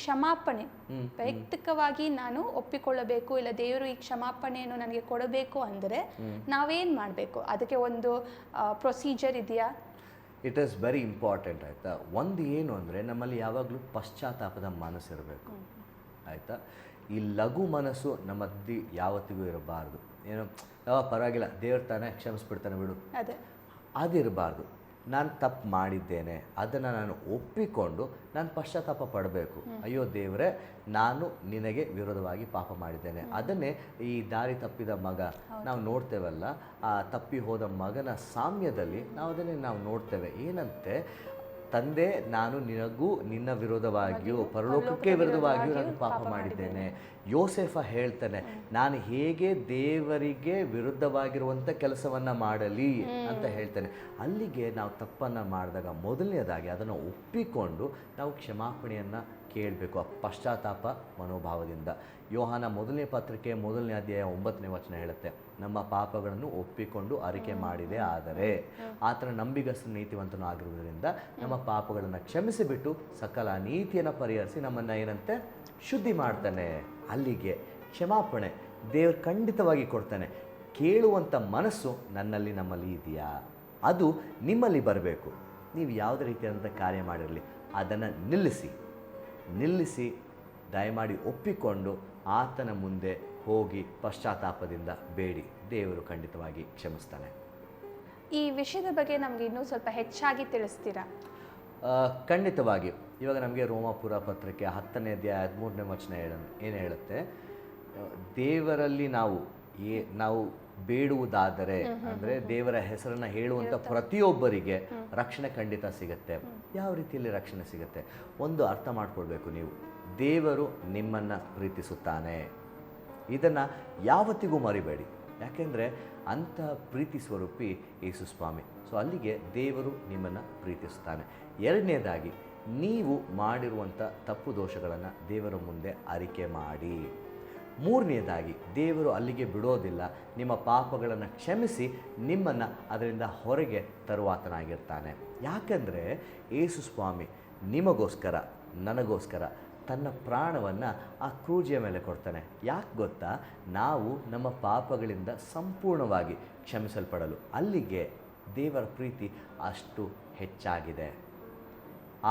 ಕ್ಷಮಾಪಣೆ ವೈಯಕ್ತಿಕವಾಗಿ ನಾನು ಒಪ್ಪಿಕೊಳ್ಳಬೇಕು, ಇಲ್ಲ ದೇವರು ಈ ಕ್ಷಮಾಪಣೆಯನ್ನು ನನಗೆ ಕೊಡಬೇಕು ಅಂದರೆ ನಾವೇನು ಮಾಡಬೇಕು? ಅದಕ್ಕೆ ಒಂದು ಪ್ರೊಸೀಜರ್ ಇದೆಯಾ? ಇಟ್ ಈಸ್ ವೆರಿ ಇಂಪಾರ್ಟೆಂಟ್ ಆಯಿತಾ. ಒಂದು ಏನು ಅಂದರೆ ನಮ್ಮಲ್ಲಿ ಯಾವಾಗಲೂ ಪಶ್ಚಾತ್ತಾಪದ ಮನಸ್ಸಿರಬೇಕು ಆಯಿತಾ. ಈ ಲಘು ಮನಸ್ಸು ನಮ್ಮಲ್ಲಿ ಯಾವತ್ತಿಗೂ ಇರಬಾರ್ದು. ಏನು ಪರವಾಗಿಲ್ಲ ದೇವ್ರ ತಾನೇ ಕ್ಷಮಿಸ್ಬಿಡ್ತಾನೆ ಬಿಡು, ಅದಿರಬಾರ್ದು. ನಾನು ತಪ್ಪು ಮಾಡಿದ್ದೇನೆ, ಅದನ್ನು ನಾನು ಒಪ್ಪಿಕೊಂಡು ನಾನು ಪಶ್ಚಾತ್ತಾಪ ಪಡಬೇಕು. ಅಯ್ಯೋ ದೇವರೇ, ನಾನು ನಿನಗೆ ವಿರೋಧವಾಗಿ ಪಾಪ ಮಾಡಿದ್ದೇನೆ. ಅದನ್ನೇ ಈ ದಾರಿ ತಪ್ಪಿದ ಮಗ ನಾವು ನೋಡ್ತೇವಲ್ಲ, ಆ ತಪ್ಪಿ ಹೋದ ಮಗನ ಸಾಮ್ಯದಲ್ಲಿ ನಾವು ಅದನ್ನೇ ನಾವು ನೋಡ್ತೇವೆ. ಏನಂತೆ, ತಂದೆ ನಾನು ನಿನಗೂ ನಿನ್ನ ವಿರೋಧವಾಗಿಯೂ ಪರಲೋಕಕ್ಕೆ ವಿರೋಧವಾಗಿಯೂ ನಾನು ಪಾಪ ಮಾಡಿದ್ದೇನೆ. ಯೋಸೇಫ ಹೇಳ್ತಾನೆ, ನಾನು ಹೇಗೆ ದೇವರಿಗೆ ವಿರುದ್ಧವಾಗಿರುವಂಥ ಕೆಲಸವನ್ನು ಮಾಡಲಿ ಅಂತ ಹೇಳ್ತಾನೆ. ಅಲ್ಲಿಗೆ ನಾವು ತಪ್ಪನ್ನು ಮಾಡಿದಾಗ ಮೊದಲನೇದಾಗಿ ಅದನ್ನು ಒಪ್ಪಿಕೊಂಡು ನಾವು ಕ್ಷಮಾಪಣೆಯನ್ನು ಕೇಳಬೇಕು, ಆ ಪಶ್ಚಾತ್ತಾಪ ಮನೋಭಾವದಿಂದ. ಯೋಹಾನ 1ನೇ ಪತ್ರಿಕೆ 1ನೇ ಅಧ್ಯಾಯ 9ನೇ ವಚನ ಹೇಳುತ್ತೆ, ನಮ್ಮ ಪಾಪಗಳನ್ನು ಒಪ್ಪಿಕೊಂಡು ಅರಿಕೆ ಮಾಡಿದೆ ಆದರೆ ಆತನ ನಂಬಿಗಸ್ತ ನೀತಿವಂತನೂ ಆಗಿರುವುದರಿಂದ ನಮ್ಮ ಪಾಪಗಳನ್ನು ಕ್ಷಮಿಸಿಬಿಟ್ಟು ಸಕಲ ನೀತಿಯನ್ನು ಪರಿಹರಿಸಿ ನಮ್ಮನ್ನು ಏನಂತೆ ಶುದ್ಧಿ ಮಾಡ್ತಾನೆ. ಅಲ್ಲಿಗೆ ಕ್ಷಮಾಪಣೆ ದೇವರು ಖಂಡಿತವಾಗಿ ಕೊಡ್ತಾನೆ. ಕೇಳುವಂಥ ಮನಸ್ಸು ನಮ್ಮಲ್ಲಿ ಇದೆಯಾ? ಅದು ನಿಮ್ಮಲ್ಲಿ ಬರಬೇಕು. ನೀವು ಯಾವುದೇ ರೀತಿಯಾದಂಥ ಕಾರ್ಯ ಮಾಡಿರಲಿ ಅದನ್ನು ನಿಲ್ಲಿಸಿ ದಯಮಾಡಿ ಒಪ್ಪಿಕೊಂಡು ಆತನ ಮುಂದೆ ಹೋಗಿ ಪಶ್ಚಾತ್ತಾಪದಿಂದ ಬೇಡಿ. ದೇವರು ಖಂಡಿತವಾಗಿ ಕ್ಷಮಿಸ್ತಾನೆ. ಈ ವಿಷಯದ ಬಗ್ಗೆ ನಮಗೆ ಇನ್ನೂ ಸ್ವಲ್ಪ ಹೆಚ್ಚಾಗಿ ತಿಳಿಸ್ತೀರಾ? ಖಂಡಿತವಾಗಿ. ಇವಾಗ ನಮಗೆ ರೋಮಾಪುರ ಪತ್ರಿಕೆ 10ನೇ ಅಧ್ಯಾಯ 13ನೇ ವಚನ ಏನು ಹೇಳುತ್ತೆ, ದೇವರಲ್ಲಿ ನಾವು ಬೇಡುವುದಾದರೆ ಅಂದರೆ ದೇವರ ಹೆಸರನ್ನು ಹೇಳುವಂಥ ಪ್ರತಿಯೊಬ್ಬರಿಗೆ ರಕ್ಷಣೆ ಖಂಡಿತ ಸಿಗುತ್ತೆ. ಯಾವ ರೀತಿಯಲ್ಲಿ ರಕ್ಷಣೆ ಸಿಗುತ್ತೆ? ಒಂದು ಅರ್ಥ ಮಾಡ್ಕೊಳ್ಬೇಕು ನೀವು, ದೇವರು ನಿಮ್ಮನ್ನು ಪ್ರೀತಿಸುತ್ತಾನೆ. ಇದನ್ನು ಯಾವತ್ತಿಗೂ ಮರಿಬೇಡಿ, ಯಾಕೆಂದರೆ ಅಂಥ ಪ್ರೀತಿ ಸ್ವರೂಪಿ ಯೇಸು ಸ್ವಾಮಿ. ಸೊ ಅಲ್ಲಿಗೆ ದೇವರು ನಿಮ್ಮನ್ನು ಪ್ರೀತಿಸುತ್ತಾನೆ. ಎರಡನೇದಾಗಿ, ನೀವು ಮಾಡಿರುವಂಥ ತಪ್ಪು ದೋಷಗಳನ್ನು ದೇವರ ಮುಂದೆ ಅರಿಕೆ ಮಾಡಿ. ಮೂರನೇದಾಗಿ, ದೇವರು ಅಲ್ಲಿಗೆ ಬಿಡೋದಿಲ್ಲ, ನಿಮ್ಮ ಪಾಪಗಳನ್ನು ಕ್ಷಮಿಸಿ ನಿಮ್ಮನ್ನು ಅದರಿಂದ ಹೊರಗೆ ತರುವಾತನಾಗಿರ್ತಾನೆ. ಯಾಕಂದರೆ ಯೇಸು ಸ್ವಾಮಿ ನಿಮಗೋಸ್ಕರ ನನಗೋಸ್ಕರ ತನ್ನ ಪ್ರಾಣವನ್ನು ಆ ಕ್ರೂಜಿಯ ಮೇಲೆ ಕೊಡ್ತಾನೆ. ಯಾಕೆ ಗೊತ್ತಾ? ನಾವು ನಮ್ಮ ಪಾಪಗಳಿಂದ ಸಂಪೂರ್ಣವಾಗಿ ಕ್ಷಮಿಸಲ್ಪಡಲು. ಅಲ್ಲಿಗೆ ದೇವರ ಪ್ರೀತಿ ಅಷ್ಟು ಹೆಚ್ಚಾಗಿದೆ.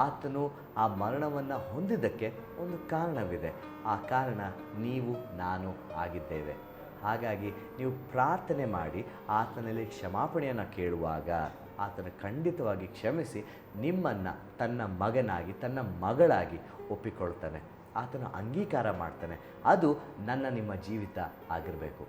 ಆತನು ಆ ಮರಣವನ್ನು ಹೊಂದಿದ್ದಕ್ಕೆ ಒಂದು ಕಾರಣವಿದೆ. ಆ ಕಾರಣ ನೀವು ನಾನು ಆಗಿದ್ದೇವೆ. ಹಾಗಾಗಿ ನೀವು ಪ್ರಾರ್ಥನೆ ಮಾಡಿ ಆತನಲ್ಲಿ ಕ್ಷಮಾಪಣೆಯನ್ನು ಕೇಳುವಾಗ ಆತನ ಖಂಡಿತವಾಗಿ ಕ್ಷಮಿಸಿ ನಿಮ್ಮನ್ನು ತನ್ನ ಮಗನಾಗಿ ತನ್ನ ಮಗಳಾಗಿ ಒಪ್ಪಿಕೊಳ್ತಾನೆ. ಆತನ ಅಂಗೀಕಾರ ಮಾಡ್ತಾನೆ. ಅದು ನಿಮ್ಮ ಜೀವಿತ ಆಗಿರಬೇಕು.